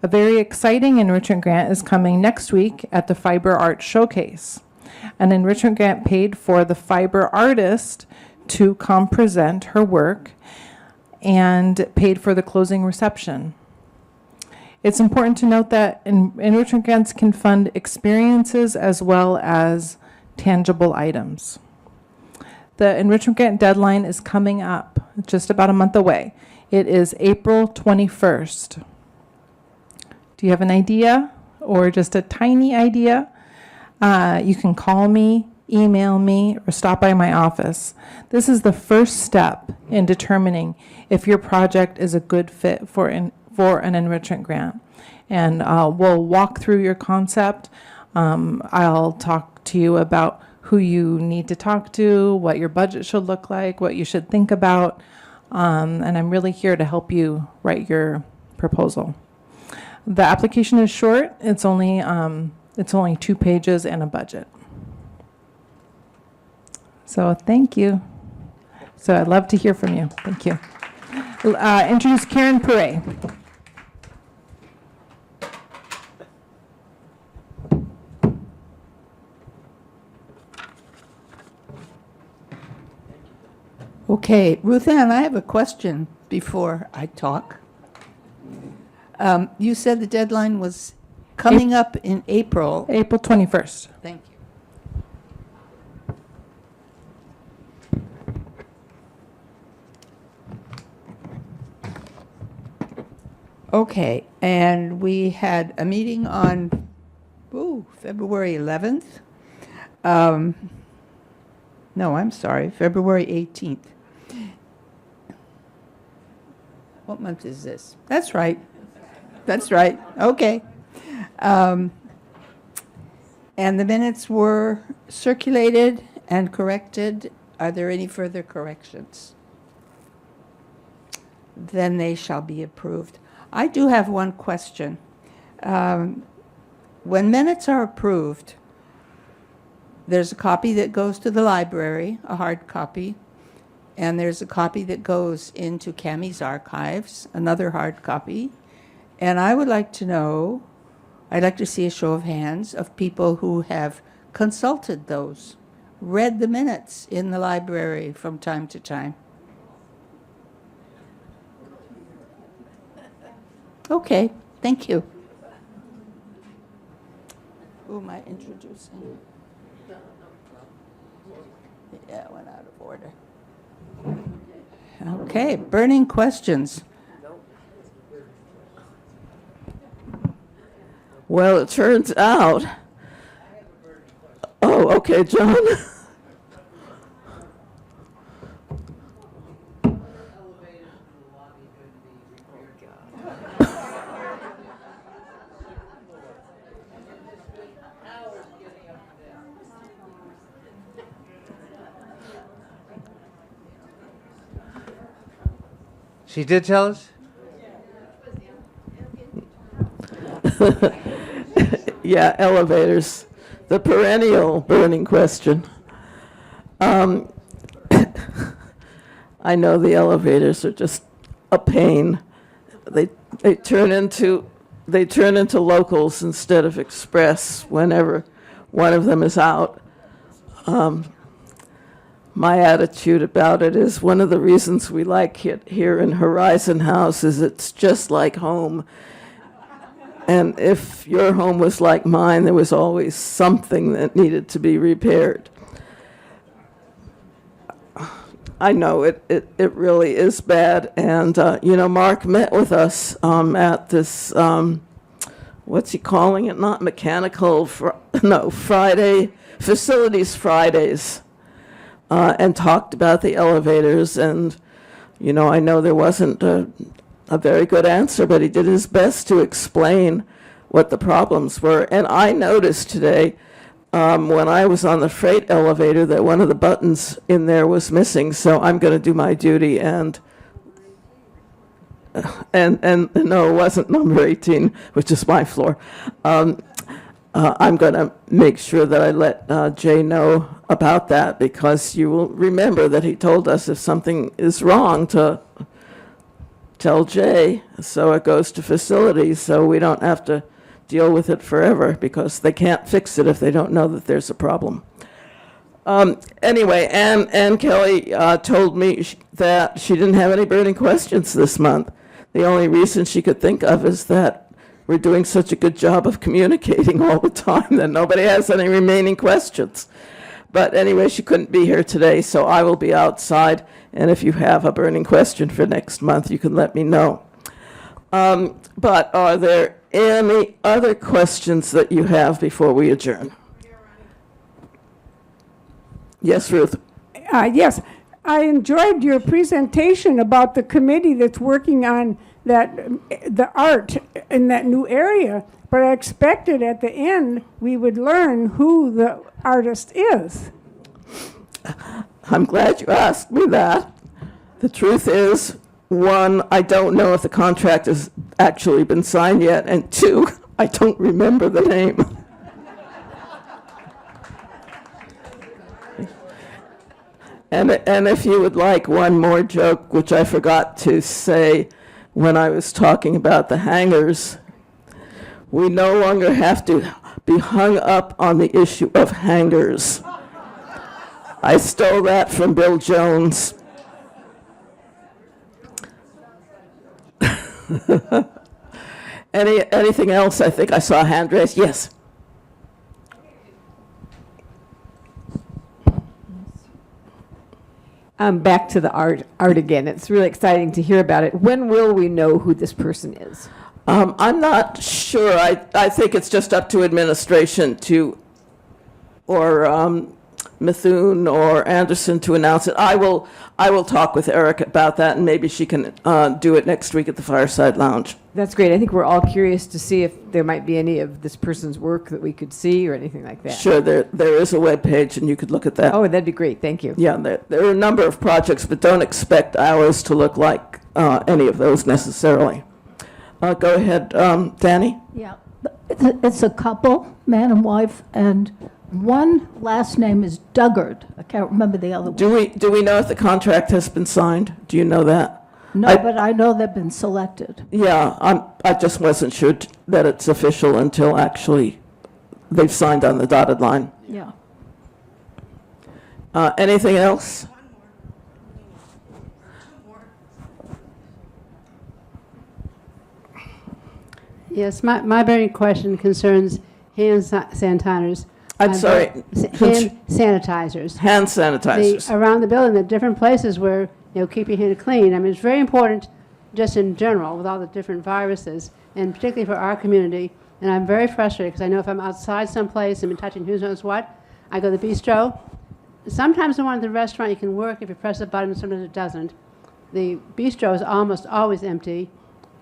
A very exciting enrichment grant is coming next week at the Fiber Art Showcase. An enrichment grant paid for the fiber artist to come present her work and paid for the closing reception. It's important to note that enrichment grants can fund experiences as well as tangible items. The enrichment grant deadline is coming up, just about a month away. It is April 21st. Do you have an idea or just a tiny idea? You can call me, email me, or stop by my office. This is the first step in determining if your project is a good fit for an enrichment grant. And we'll walk through your concept. I'll talk to you about who you need to talk to, what your budget should look like, what you should think about. And I'm really here to help you write your proposal. The application is short. It's only 2 pages and a budget. So thank you. So I'd love to hear from you. Thank you. Introduce Karen Perret. Okay, Ruth Ann, I have a question before I talk. You said the deadline was coming up in April. April 21st. Thank you. Okay, and we had a meeting on February 11th. No, I'm sorry, February 18th. What month is this? That's right. That's right. Okay. And the minutes were circulated and corrected. Are there any further corrections? Then they shall be approved. I do have one question. When minutes are approved, there's a copy that goes to the library, a hard copy, and there's a copy that goes into Cammie's archives, another hard copy. And I would like to know, I'd like to see a show of hands of people who have consulted those, read the minutes in the library from time to time. Okay, thank you. Who am I introducing? Yeah, I went out of order. Okay, burning questions. Well, it turns out. Oh, okay, John. She did tell us? Yeah, elevators. The perennial burning question. I know the elevators are just a pain. They turn into locals instead of express whenever one of them is out. My attitude about it is one of the reasons we like it here in Horizon House is it's just like home. And if your home was like mine, there was always something that needed to be repaired. I know it really is bad. And, Mark met with us at this what's he calling it? Not mechanical, Friday, Facilities Fridays, and talked about the elevators. And, you know, I know there wasn't a very good answer, but he did his best to explain what the problems were. And I noticed today, when I was on the freight elevator, that one of the buttons in there was missing. So I'm going to do my duty and no, it wasn't number 18, which is my floor. I'm going to make sure that I let Jay know about that, because you will remember that he told us if something is wrong to tell Jay, so it goes to facilities, so we don't have to deal with it forever, because they can't fix it if they don't know that there's a problem. Anyway, Ann Kelly told me that she didn't have any burning questions this month. The only reason she could think of is that we're doing such a good job of communicating all the time that nobody has any remaining questions. But anyway, she couldn't be here today, so I will be outside, and if you have a burning question for next month, you can let me know. But are there any other questions that you have before we adjourn? Yes, Ruth. Yes, I enjoyed your presentation about the committee that's working on that, the art in that new area, but I expected at the end we would learn who the artist is. I'm glad you asked me that. The truth is, one, I don't know if the contract has actually been signed yet, and two, I don't remember the name. And if you would like one more joke, which I forgot to say when I was talking about the hangers, we no longer have to be hung up on the issue of hangers. I stole that from Bill Jones. Anything else? I think I saw a hand raised. Yes. Back to the art again. It's really exciting to hear about it. When will we know who this person is? I'm not sure. I think it's just up to administration to, or Mithun or Anderson to announce it. I will talk with Erica about that, and maybe she can do it next week at the Fireside Lounge. That's great. I think we're all curious to see if there might be any of this person's work that we could see or anything like that. Sure, there is a web page, and you could look at that. Oh, that'd be great. Thank you. Yeah, there are a number of projects, but don't expect ours to look like any of those necessarily. Go ahead, Danny. Yeah, it's a couple, man and wife, and one last name is Duggard. I can't remember the other one. Do we know if the contract has been signed? Do you know that? No, but I know they've been selected. Yeah, I just wasn't sure that it's official until actually they've signed on the dotted line. Yeah. Anything else? Yes, my burning question concerns hand sanitizers. I'm sorry. Hand sanitizers. Hand sanitizers. Around the building, the different places where, keep your hand clean. I mean, it's very important just in general with all the different viruses, and particularly for our community. And I'm very frustrated because I know if I'm outside someplace and I'm touching who knows what, I go to the bistro. Sometimes in one of the restaurant you can work if you press a button, sometimes it doesn't. The bistro is almost always empty.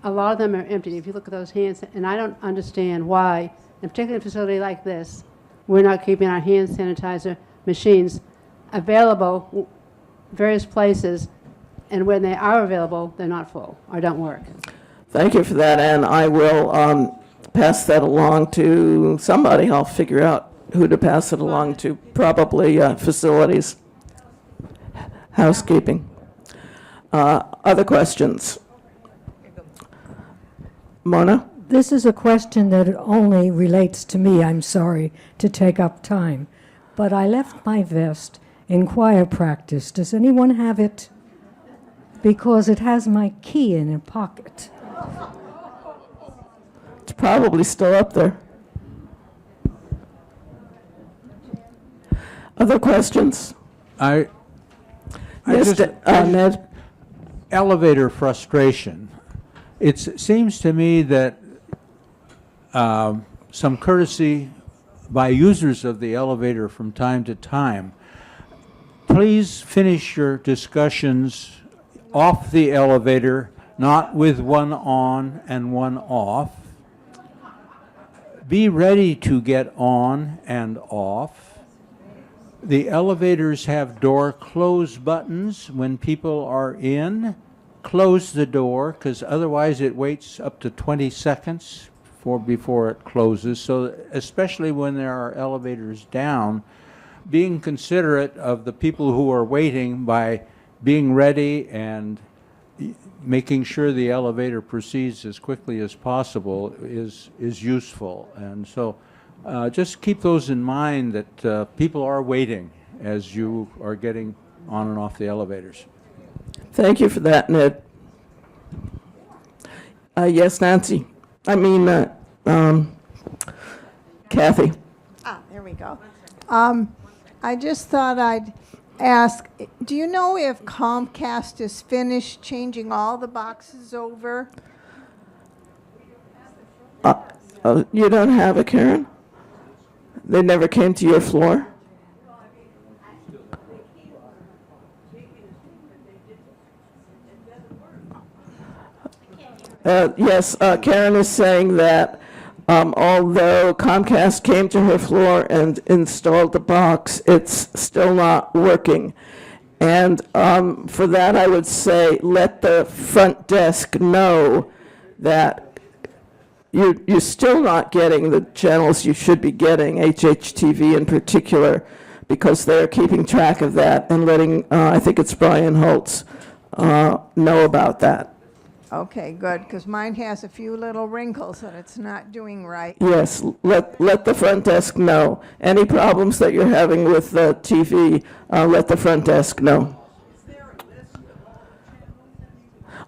A lot of them are empty if you look at those hands, and I don't understand why, and particularly in a facility like this, we're not keeping our hand sanitizer machines available various places, and when they are available, they're not full or don't work. Thank you for that, and I will pass that along to somebody. I'll figure out who to pass it along to, probably facilities, housekeeping. Other questions? Mona? This is a question that only relates to me. I'm sorry to take up time. But I left my vest in choir practice. Does anyone have it? Because it has my key in a pocket. It's probably still up there. Other questions? I Yes, just, Ned? Elevator frustration. It seems to me that some courtesy by users of the elevator from time to time. Please finish your discussions off the elevator, not with one on and one off. Be ready to get on and off. The elevators have door close buttons when people are in. Close the door, because otherwise it waits up to 20 seconds before it closes. So especially when there are elevators down, being considerate of the people who are waiting by being ready and making sure the elevator proceeds as quickly as possible is useful. And so just keep those in mind, that people are waiting as you are getting on and off the elevators. Thank you for that, Ned. Yes, Nancy. I mean, Kathy. There we go. I just thought I'd ask, do you know if Comcast is finished changing all the boxes over? You don't have it, Karen? They never came to your floor? Yes, Karen is saying that although Comcast came to her floor and installed the box, it's still not working. And for that, I would say let the front desk know that you're still not getting the channels you should be getting, HHTV in particular, because they're keeping track of that and letting, I think it's Brian Holtz, know about that. Okay, good, because mine has a few little wrinkles and it's not doing right. Yes, let the front desk know. Any problems that you're having with the TV, let the front desk know.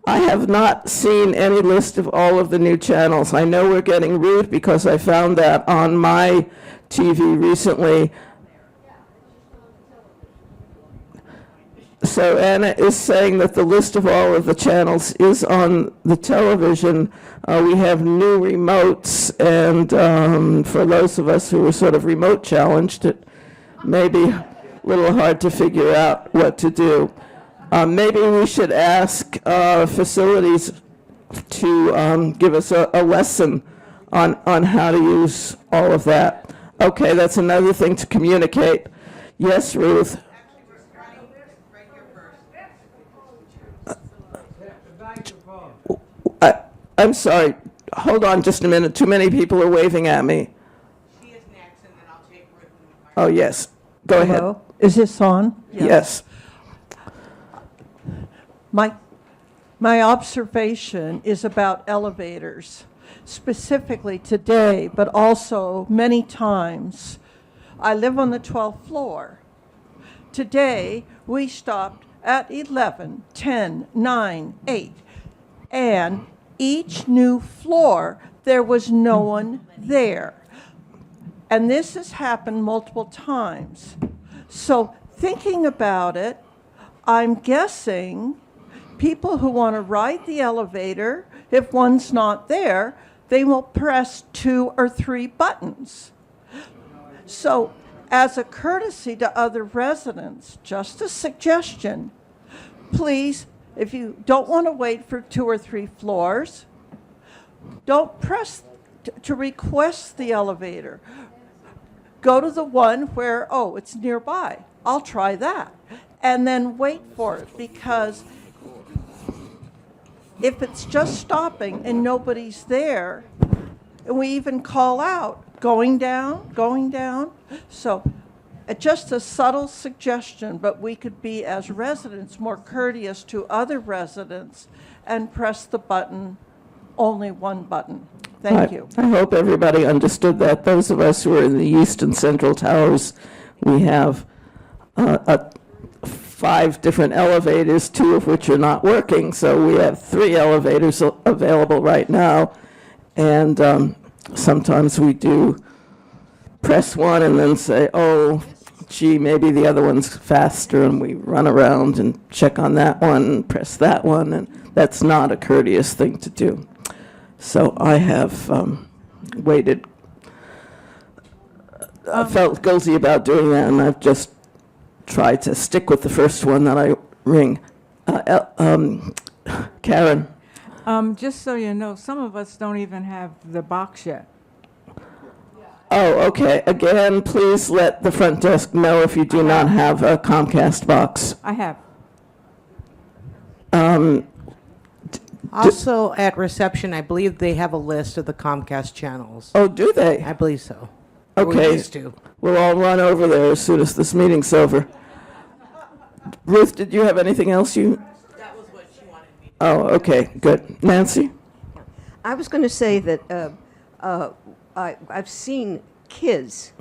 I have not seen any list of all of the new channels. I know we're getting rude because I found that on my TV recently. So Anna is saying that the list of all of the channels is on the television. We have new remotes, and for those of us who are sort of remote challenged, it may be a little hard to figure out what to do. Maybe we should ask facilities to give us a lesson on how to use all of that. Okay, that's another thing to communicate. Yes, Ruth? I'm sorry. Hold on just a minute. Too many people are waving at me. Oh, yes. Go ahead. Hello? Is this on? Yes. My observation is about elevators, specifically today, but also many times. I live on the 12th floor. Today, we stopped at 11, 10, 9, 8, and each new floor, there was no one there. And this has happened multiple times. So thinking about it, I'm guessing people who want to ride the elevator, if one's not there, they will press 2 or 3 buttons. So as a courtesy to other residents, just a suggestion, please, if you don't want to wait for 2 or 3 floors, don't press to request the elevator. Go to the one where, oh, it's nearby. I'll try that. And then wait for it, because if it's just stopping and nobody's there, and we even call out, going down. So just a subtle suggestion, but we could be, as residents, more courteous to other residents and press the button, only one button. Thank you. I hope everybody understood that. Those of us who are in the east and central towers, we have 5 different elevators, 2 of which are not working. So we have 3 elevators available right now. And sometimes we do press one and then say, oh, gee, maybe the other one's faster, and we run around and check on that one and press that one, and that's not a courteous thing to do. So I have waited. I felt guilty about doing that, and I've just tried to stick with the first one that I ring. Karen. Just so you know, some of us don't even have the box yet. Oh, okay. Again, please let the front desk know if you do not have a Comcast box. I have. Also, at reception, I believe they have a list of the Comcast channels. Oh, do they? I believe so. Or we Okay. used to. We'll all run over there as soon as this meeting's over. Ruth, did you have anything else you? That was what she wanted me to. Oh, okay, good. Nancy? I was going to say that I've seen kids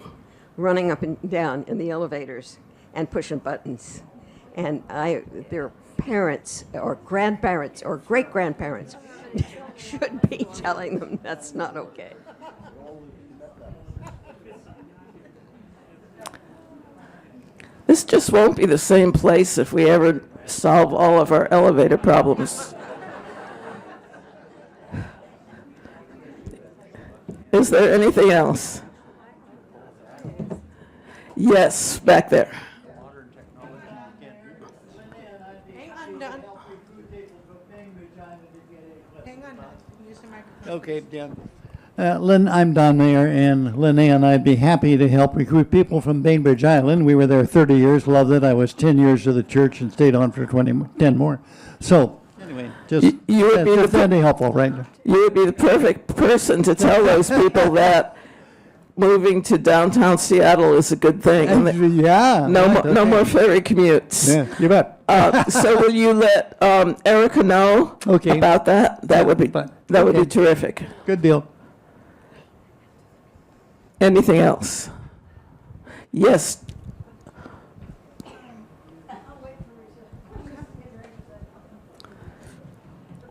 running up and down in the elevators and pushing buttons. And their parents or grandparents or great-grandparents should be telling them that's not okay. This just won't be the same place if we ever solve all of our elevator problems. Is there anything else? Yes, back there. Okay, Dan. Lynn, I'm Don Mayer, and Linnea and I'd be happy to help recruit people from Bainbridge Island. We were there 30 years, loved it. I was 10 years to the church and stayed on for 10 more. So, anyway, just You would be that'd be helpful, right? You would be the perfect person to tell those people that moving to downtown Seattle is a good thing. And that Yeah. no, right, no okay. more ferry commutes. Yeah, you bet. So will you let Erica know about that? That would be terrific. Good deal. Anything else? Yes.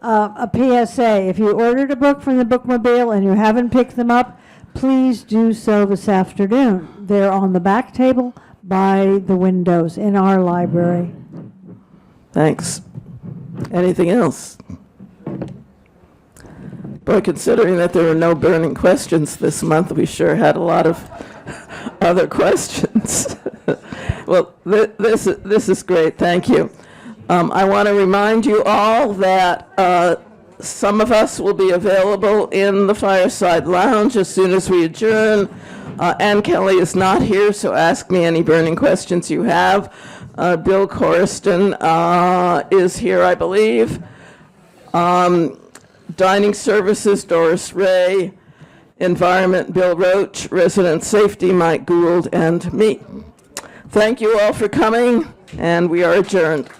A PSA, if you ordered a book from the bookmobile and you haven't picked them up, please do so this afternoon. They're on the back table by the windows in our library. Thanks. Anything else? Boy, considering that there were no burning questions this month, we sure had a lot of other questions. Well, this is great. Thank you. I want to remind you all that some of us will be available in the Fireside Lounge as soon as we adjourn. Ann Kelly is not here, so ask me any burning questions you have. Bill Coriston is here, I believe. Dining Services, Doris Ray. Environment, Bill Roach. Resident Safety, Mike Gould, and me. Thank you all for coming, and we are adjourned.